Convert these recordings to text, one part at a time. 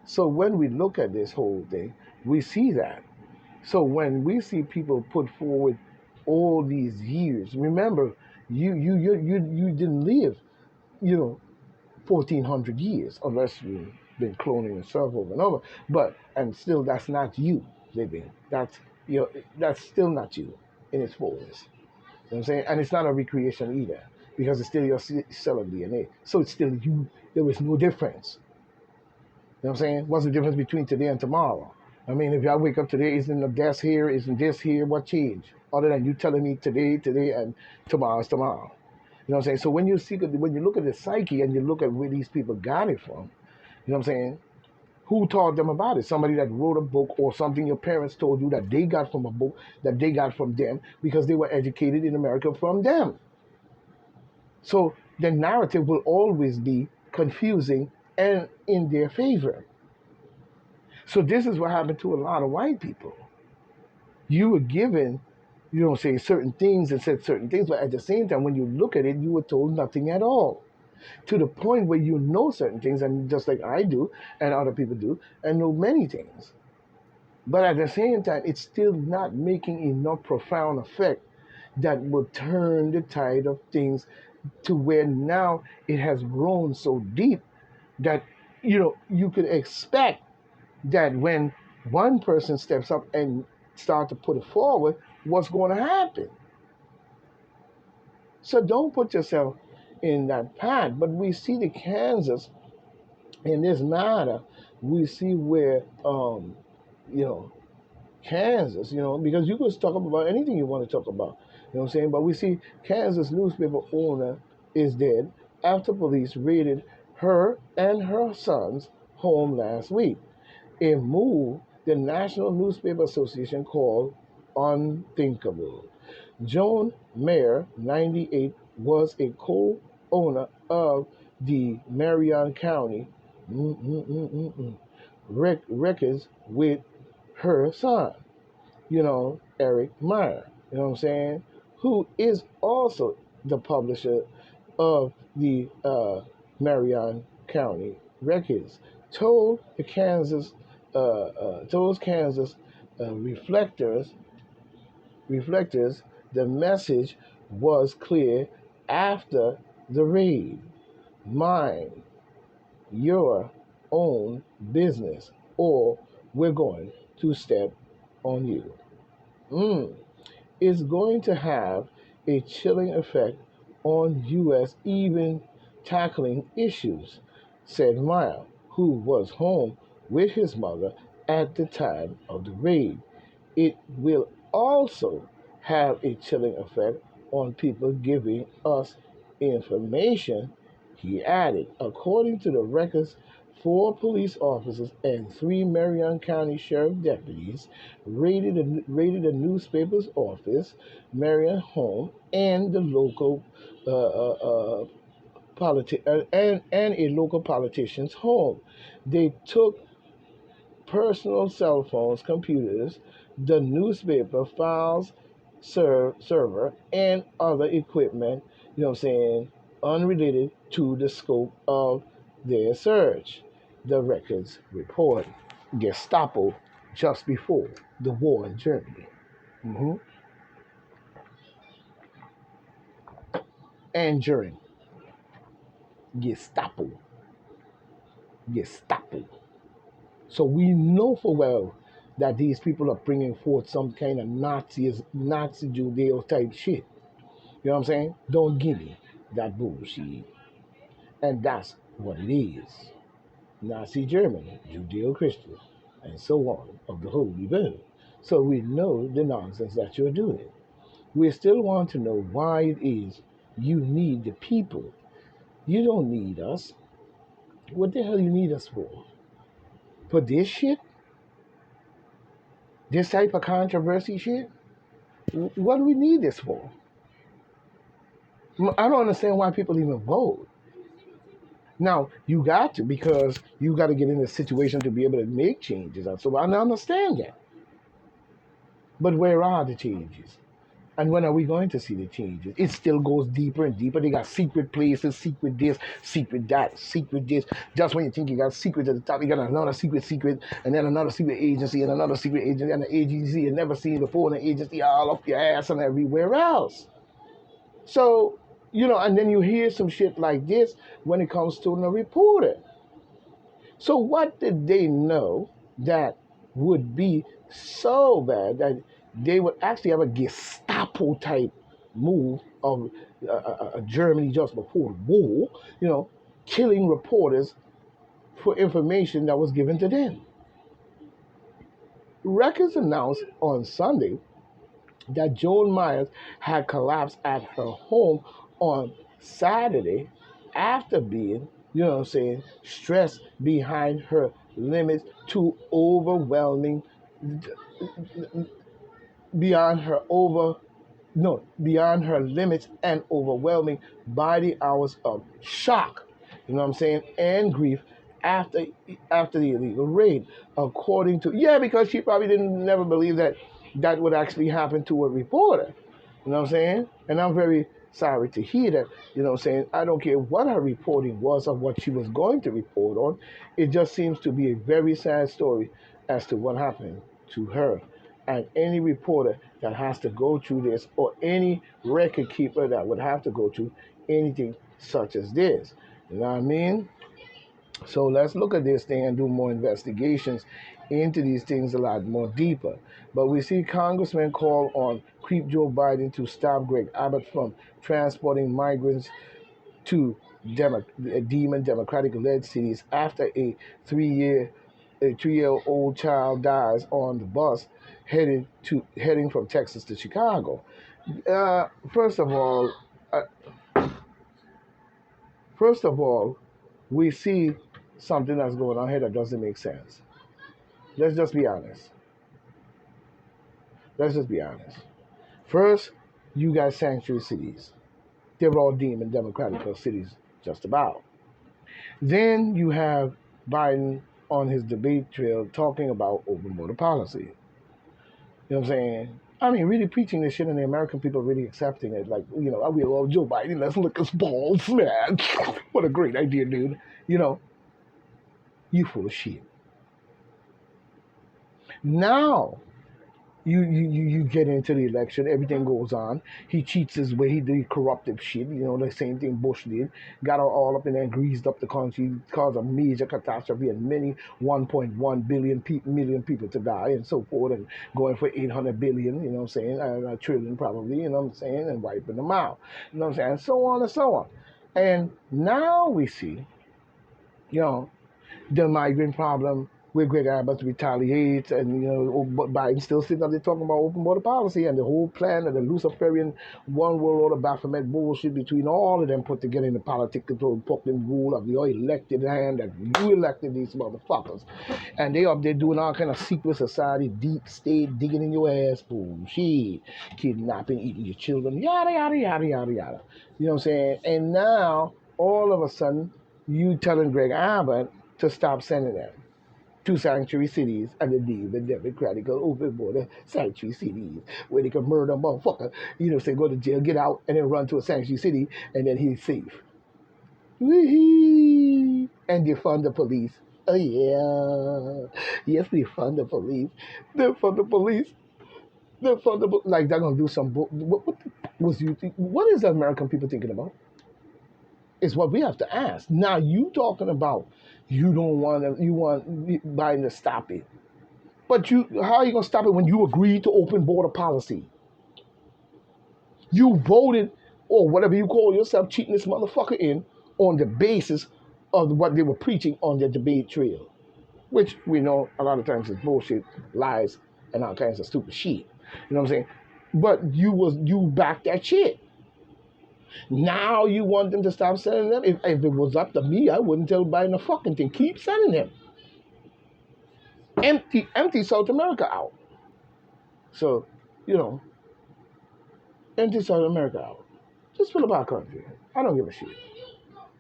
So when we look at this whole thing, we see that. So when we see people put forward all these years, remember, you didn't live, you know, 1,400 years unless you've been cloning yourself over and over. But and still, that's not you living. That's still not you in its fullness. You know what I'm saying? And it's not a recreation either because it's still your cell of DNA. So it's still you. There was no difference. You know what I'm saying? What's the difference between today and tomorrow? I mean, if I wake up today, isn't the death here? Isn't this here? What changed? Other than you telling me today, and tomorrow is tomorrow. You know what I'm saying? So when you look at the psyche and you look at where these people got it from, you know what I'm saying? Who taught them about it? Somebody that wrote a book or something your parents told you that they got from a book that they got from them because they were educated in America from them. So the narrative will always be confusing and in their favor. So this is what happened to a lot of white people. You were given, say certain things and said certain things, but at the same time, when you look at it, you were told nothing at all. To the point where you know certain things, and just like I do, and other people do, and know many things. But at the same time, it's still not making enough profound effect that will turn the tide of things to where now it has grown so deep that you could expect that when one person steps up and start to put it forward, what's going to happen? So don't put yourself in that path. But we see the Kansas in this matter. We see where you know Kansas, because you could talk about anything you want to talk about. You know what I'm saying? But we see Kansas newspaper owner is dead after police raided her and her son's home last week. A move the National Newspaper Association called unthinkable. Joan Mayer, 98, was a co-owner of the Marion County records with her son, Eric Meyer, you know what I'm saying, who is also the publisher of the Marion County records, told the Kansas reflectors the message was clear after the raid. Mind your own business, or we're going to step on you. It's going to have a chilling effect on U.S. even tackling issues, said Meyer, who was home with his mother at the time of the raid. It will also have a chilling effect on people giving us information, he added. According to the records, 4 police officers and 3 Marion County Sheriff deputies raided a newspaper's office, Marion home, and the local and a local politician's home. They took personal cell phones, computers, the newspaper files server, and other equipment, unrelated to the scope of their search. The records report. Gestapo just before the war in Germany. hmm And during. Gestapo. Gestapo. So we know for well that these people are bringing forth some kind of Nazi Judeo type shit. You know what I'm saying? Don't give me that bullshit. And that's what it is. Nazi Germany, Judeo Christian, and so on of the Holy Bible. So we know the nonsense that you're doing. We still want to know why it is you need the people. You don't need us. What the hell you need us for? For this shit? This type of controversy shit? What do we need this for? I don't understand why people even vote. Now, you got to, because you got to get in a situation to be able to make changes. So I understand that. But where are the changes? And when are we going to see the changes? It still goes deeper and deeper. They got secret places, secret this, secret that, secret this. Just when you think you got secret at the top, you got another secret, and then another secret agency, and another secret agency, and an agency you never seen before, and an agency all up your ass and everywhere else. So, and then you hear some shit like this when it comes to a reporter. So what did they know that would be so bad that they would actually have a Gestapo type move of Germany just before the war, killing reporters for information that was given to them? Records announced on Sunday that Joan Myers had collapsed at her home on Saturday after being, stressed behind her limits to overwhelming, beyond her over, no, beyond her limits and overwhelming by the hours of shock, and grief after the illegal raid, according to, because she probably didn't never believe that would actually happen to a reporter. And I'm very sorry to hear that. I don't care what her reporting was or what she was going to report on. It just seems to be a very sad story as to what happened to her. And any reporter that has to go through this, or any record keeper that would have to go through anything such as this. You know what I mean? So let's look at this thing and do more investigations into these things a lot more deeper. But we see Congressman call on creep Joe Biden to stop Greg Abbott from transporting migrants to demon Democratic-led cities after a 3-year-old child dies on the bus heading from Texas to Chicago. First of all, we see something that's going on here that doesn't make sense. Let's just be honest. First, you got sanctuary cities. They were all demon Democratic cities, just about. Then you have Biden on his debate trail talking about open border policy. You know what I'm saying? I mean, really preaching this shit, and the American people really accepting it. Like, I will love Joe Biden. Let's lick his balls, man. What a great idea, dude. You full of shit. Now, you get into the election, everything goes on. He cheats his way, he did corruptive shit, the same thing Bush did. Got all up in there and greased up the country, caused a major catastrophe and many 1.1 million people to die and so forth, and going for 800 billion, a trillion probably, and wiping them out, so on and so on. And now we see, the migrant problem with Greg Abbott retaliates, and but Biden still sitting up there talking about open border policy and the whole plan of the Luciferian one world order Baphomet bullshit between all of them put together in the political fucking rule of your elected hand that you elected these motherfuckers, and they up there doing all kind of secret society, deep state, digging in your ass, bullshit, kidnapping, eating your children, yada yada yada yada yada. You know what I'm saying? And now all of a sudden you telling Greg Abbott to stop sending them to sanctuary cities and the Democratic open border sanctuary cities where they can murder a motherfucker, say go to jail, get out, and then run to a sanctuary city, and then he's safe. Wee-hee. And defund the police. Oh yeah. Yes, we fund the police. Defund the police. Like they're gonna do some what is the American people thinking about? Is what we have to ask. Now you talking about you want Biden to stop it. But how are you gonna stop it when you agreed to open border policy? You voted, or whatever you call yourself, cheating this motherfucker in on the basis of what they were preaching on their debate trail. Which we know a lot of times is bullshit, lies, and all kinds of stupid shit. You know what I'm saying? But you backed that shit. Now you want them to stop sending them? If it was up to me, I wouldn't tell Biden a fucking thing. Keep sending them. Empty South America out. So, empty South America out. Just fill up our country. I don't give a shit.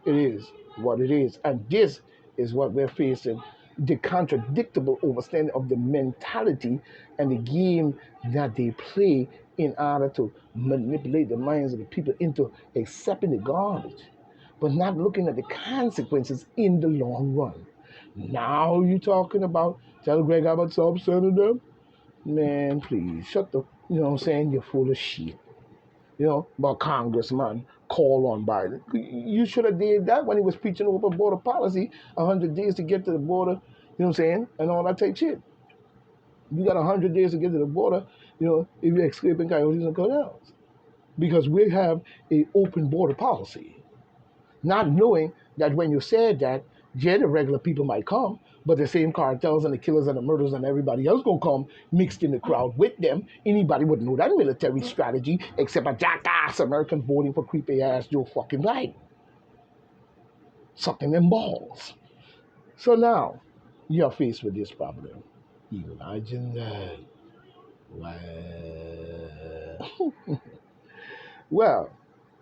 It is what it is. And this is what we're facing. The contradictable understanding of the mentality and the game that they play in order to manipulate the minds of the people into accepting the garbage, but not looking at the consequences in the long run. Now you talking about tell Greg about sub-senator? Man, please shut the. You know what I'm saying? You're full of shit. You know, about congressman call on Biden. You should have did that when he was preaching open border policy, 100 days to get to the border. You know what I'm saying? And all that type shit. You got 100 days to get to the border. You know, if you're escaping coyotes and canals, because we have a open border policy, not knowing that when you said that, yeah, the regular people might come, but the same cartels and the killers and the murderers and everybody else gonna come mixed in the crowd with them. Anybody would know that military strategy except a jackass American voting for creepy ass Joe fucking Biden, sucking them balls. So now you're faced with this problem. Imagine that. Wow. Well,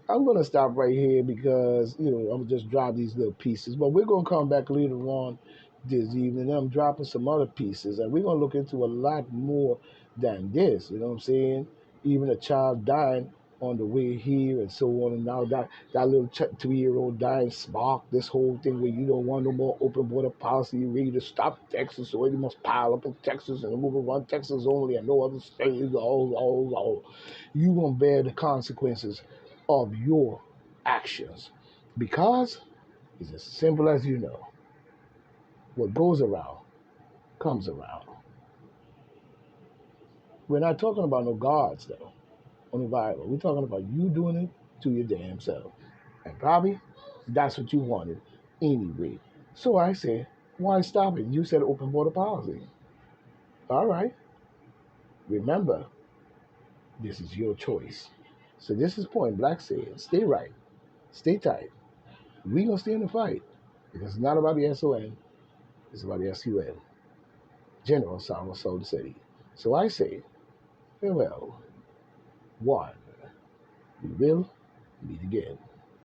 I'm gonna stop right here because I'm just drop these little pieces, but we're gonna come back later on this evening. I'm dropping some other pieces, and we're gonna look into a lot more than this. You know what I'm saying? Even a child dying on the way here, and so on. And now that little 2-year-old dying sparked this whole thing where you don't want no more open border policy. You're ready to stop Texas, so you must pile up in Texas and move around Texas only, and no other states. Oh. You gonna bear the consequences of your actions, because it's as simple as what goes around comes around. We're not talking about no gods though on the Bible. We're talking about you doing it to your damn self, and probably that's what you wanted anyway. So I said, why stop it? You said open border policy. All right, remember, this is your choice. So this is point Black said, stay right, stay tight. We gonna stay in the fight, because it's not about the SON, it's about the SUN. General Salvo Soul City. So I say, farewell. One, we will meet again.